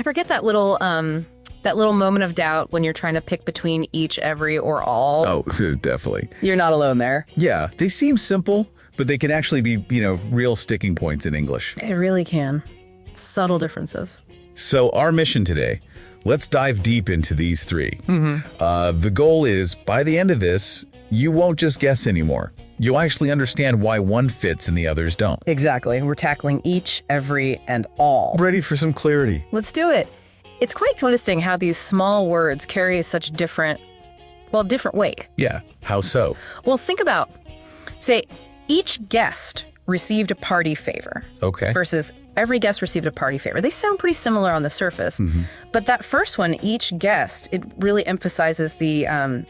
ever get that little moment of doubt when you're trying to pick between each, every, or all? Oh, definitely. You're not alone there. Yeah, they seem simple, but they can actually be, real sticking points in English. It really can. Subtle differences. So our mission today, let's dive deep into these three. The goal is, by the end of this, you won't just guess anymore. You'll actually understand why one fits and the others don't. Exactly. We're tackling each, every, and all. Ready for some clarity? Let's do it. It's quite interesting how these small words carry such different weight. Yeah, how so? Well, think about, say, each guest received a party favor. Okay. Versus every guest received a party favor. They sound pretty similar on the surface. But that first one, each guest, it really emphasizes the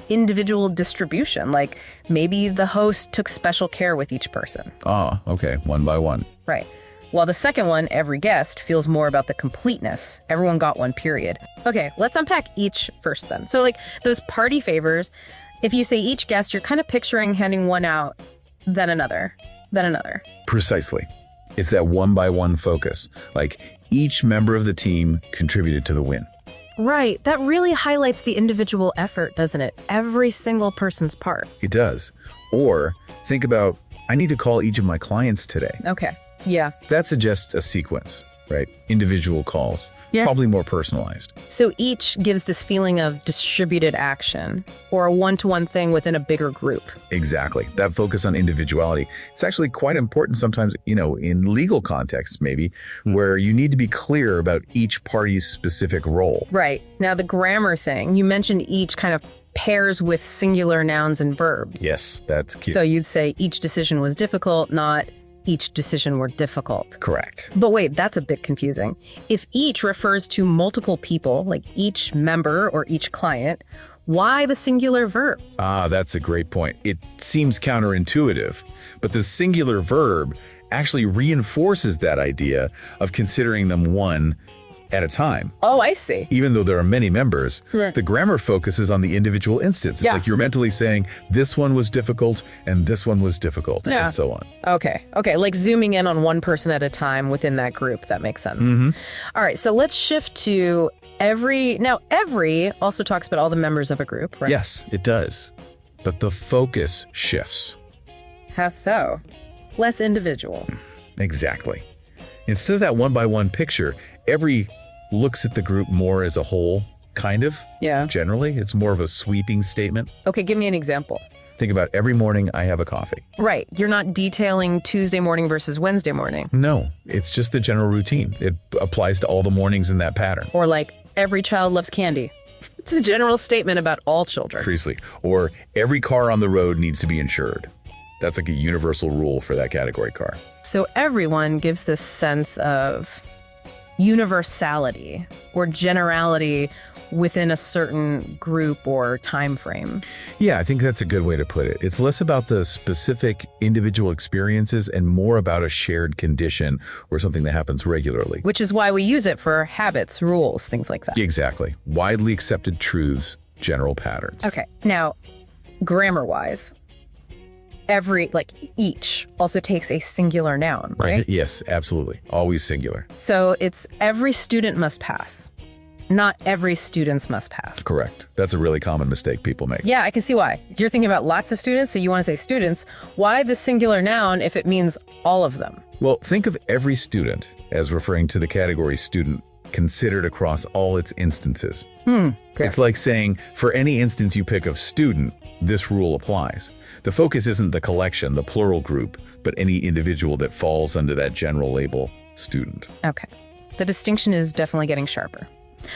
individual distribution. Like maybe the host took special care with each person. Oh, okay. One by one. Right. While the second one, every guest, feels more about the completeness. Everyone got one, period. Okay, let's unpack each first then. So like those party favors, if you say each guest, you're kind of picturing handing one out, then another, then another. Precisely. It's that one by one focus. Like each member of the team contributed to the win. Right. That really highlights the individual effort, doesn't it? Every single person's part. It does. Or think about, I need to call each of my clients today. Okay. Yeah. That suggests a sequence, right? Individual calls. Yeah. Probably more personalized. So each gives this feeling of distributed action or a one-to-one thing within a bigger group. Exactly. That focus on individuality. It's actually quite important sometimes, in legal contexts maybe, where you need to be clear about each party's specific role. Right. Now the grammar thing, you mentioned each kind of pairs with singular nouns and verbs. Yes, that's cute. So you'd say each decision was difficult, not each decision were difficult. Correct. But wait, that's a bit confusing. If each refers to multiple people, like each member or each client, why the singular verb? Ah, that's a great point. It seems counterintuitive, but the singular verb actually reinforces that idea of considering them one at a time. Oh, I see. Even though there are many members, Right. the grammar focuses on the individual instance. It's Yeah. like you're mentally saying, this one was difficult and this one was difficult, Yeah. and so on. Okay, like zooming in on one person at a time within that group. That makes sense. All right, so let's shift to every. Now, every also talks about all the members of a group, right? Yes, it does. But the focus shifts. How so? Less individual. Exactly. Instead of that one-by-one picture, every looks at the group more as a whole, kind of. Yeah. Generally, it's more of a sweeping statement. Okay, give me an example. Think about every morning I have a coffee. Right, you're not detailing Tuesday morning versus Wednesday morning. No, it's just the general routine. It applies to all the mornings in that pattern. Or like, every child loves candy. It's a general statement about all children. Precisely. Or every car on the road needs to be insured. That's like a universal rule for that category car. So everyone gives this sense of universality or generality within a certain group or time frame. Yeah, I think that's a good way to put it. It's less about the specific individual experiences and more about a shared condition or something that happens regularly. Which is why we use it for habits, rules, things like that. Exactly. Widely accepted truths, general patterns. Okay, now, grammar-wise, each also takes a singular noun, right? Yes, absolutely. Always singular. So it's every student must pass, not every students must pass. Correct. That's a really common mistake people make. Yeah, I can see why. You're thinking about lots of students, so you want to say students. Why the singular noun if it means all of them? Well, think of every student as referring to the category student considered across all its instances. Okay. It's like saying, for any instance you pick of student, this rule applies. The focus isn't the collection, the plural group, but any individual that falls under that general label, student. Okay. The distinction is definitely getting sharper.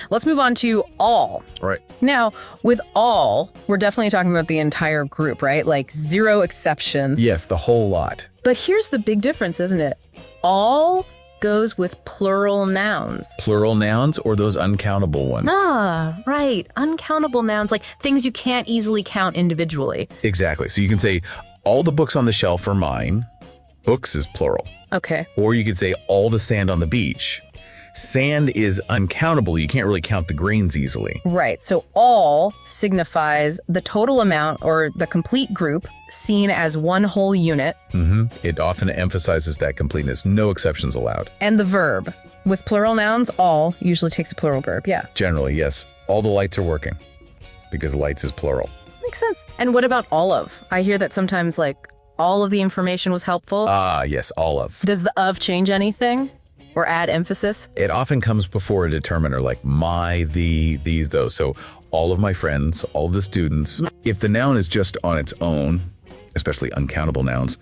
Let's move on to all. Right. Now, with all, we're definitely talking about the entire group, right? Like zero exceptions. Yes, the whole lot. But here's the big difference, isn't it? All goes with plural nouns. Plural nouns or those uncountable ones? Ah, right. Uncountable nouns, like things you can't easily count individually. Exactly. So you can say, all the books on the shelf are mine. Books is plural. Okay. Or you could say, all the sand on the beach. Sand is uncountable. You can't really count the grains easily. Right. So all signifies the total amount or the complete group seen as one whole unit. It often emphasizes that completeness. No exceptions allowed. And the verb. With plural nouns, all usually takes a plural verb. Yeah. Generally, yes. All the lights are working because lights is plural. Makes sense. And what about all of? I hear that sometimes like all of the information was helpful. Ah, yes, all of. Does the of change anything or add emphasis? It often comes before a determiner like my, the, these, those. So all of my friends, all of the students. If the noun is just on its own, especially uncountable nouns,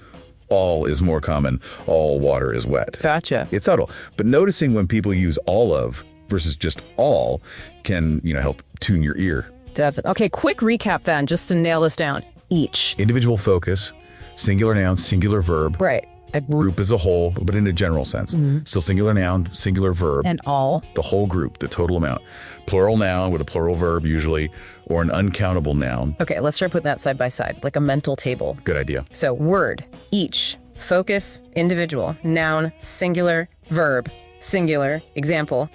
all is more common. All water is wet. Gotcha. It's subtle. But noticing when people use all of versus just all can, help tune your ear. Definitely. Okay, quick recap then, just to nail this down. Each. Individual focus, singular noun, singular verb. Right. A Group as a whole, but in a general sense. Still singular noun, singular verb. And all. The whole group, the total amount. Plural noun with a plural verb usually, or an uncountable noun. Okay, let's try putting that side by side, like a mental table. Good idea. So word, each, focus, individual, noun, singular, verb, singular, example,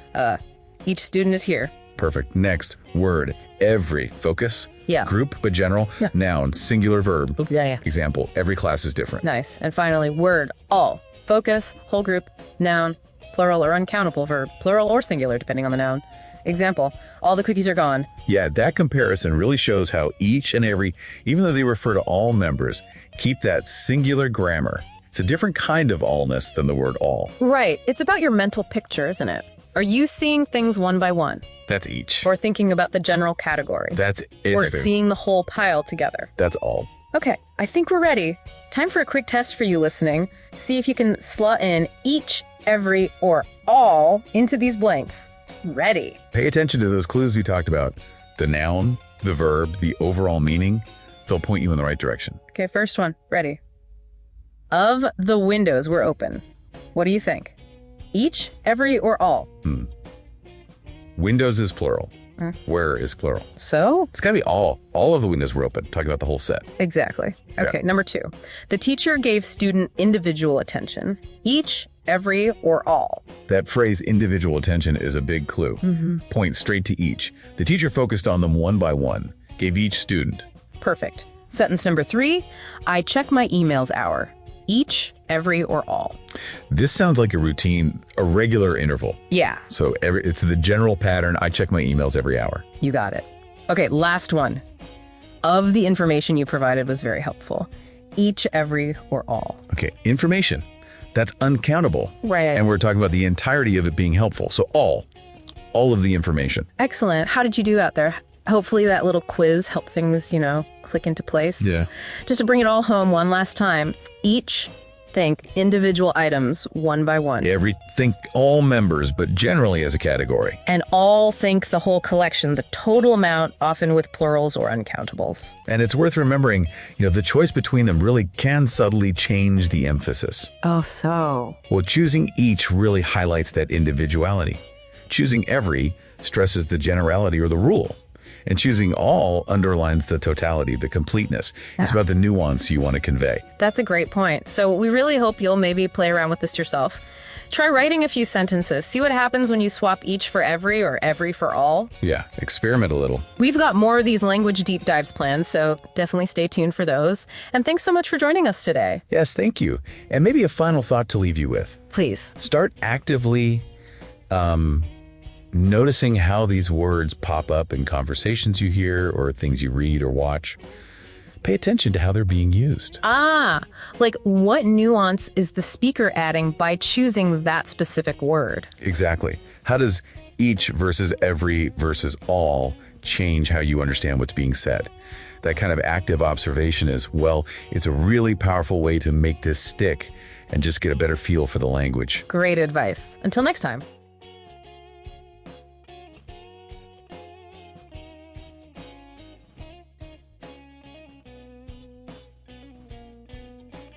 each student is here. Perfect. Next, word, every, focus, Yeah. group, but general, noun, singular verb. Yeah. Example, every class is different. Nice. And finally, word, all, focus, whole group, noun, plural or uncountable verb, plural or singular, depending on the noun. Example, all the cookies are gone. Yeah, that comparison really shows how each and every, even though they refer to all members, keep that singular grammar. It's a different kind of allness than the word all. Right. It's about your mental picture, isn't it? Are you seeing things one by one? That's each. Or thinking about the general category? That's it. Or seeing the whole pile together? That's all. Okay, I think we're ready. Time for a quick test for you listening. See if you can slot in each, every, or all into these blanks. Ready. Pay attention to those clues we talked about. The noun, the verb, the overall meaning. They'll point you in the right direction. Okay, first one. Ready. Of the windows were open. What do you think? Each, every, or all? Windows is plural. Where is plural? So? It's gotta be all. All of the windows were open. Talking about the whole set. Exactly. Okay, number 2. The teacher gave student individual attention. Each, every, or all? That phrase, individual attention, is a big clue. Point straight to each. The teacher focused on them one by one, gave each student. Perfect. Sentence number 3. I check my emails hour. Each, every, or all? This sounds like a routine, a regular interval. Yeah, So it's the general pattern. I check my emails every hour. you got it. Okay, last one. Of the information you provided was very helpful. Each, every, or all? Okay, information. That's uncountable. Right. And we're talking about the entirety of it being helpful. So all of the information. Excellent. How did you do out there? Hopefully that little quiz helped things, click into place. Yeah. Just to bring it all home one last time. Each, think individual items one by one. Think all members, but generally as a category. And all think the whole collection, the total amount, often with plurals or uncountables. And it's worth remembering, the choice between them really can subtly change the emphasis. Oh, so. Well, choosing each really highlights that individuality. Choosing every stresses the generality or the rule. And choosing all underlines the totality, the completeness. It's about the nuance you want to convey. That's a great point. So we really hope you'll maybe play around with this yourself. Try writing a few sentences. See what happens when you swap each for every or every for all. Yeah, experiment a little. We've got more of these language deep dives planned, so definitely stay tuned for those. And thanks so much for joining us today. Yes, thank you. And maybe a final thought to leave you with. Please. Start actively noticing how these words pop up in conversations you hear or things you read or watch. Pay attention to how they're being used. Like what nuance is the speaker adding by choosing that specific word? Exactly. How does each versus every versus all change how you understand what's being said? That kind of active observation it's a really powerful way to make this stick and just get a better feel for the language. Great advice. Until next time.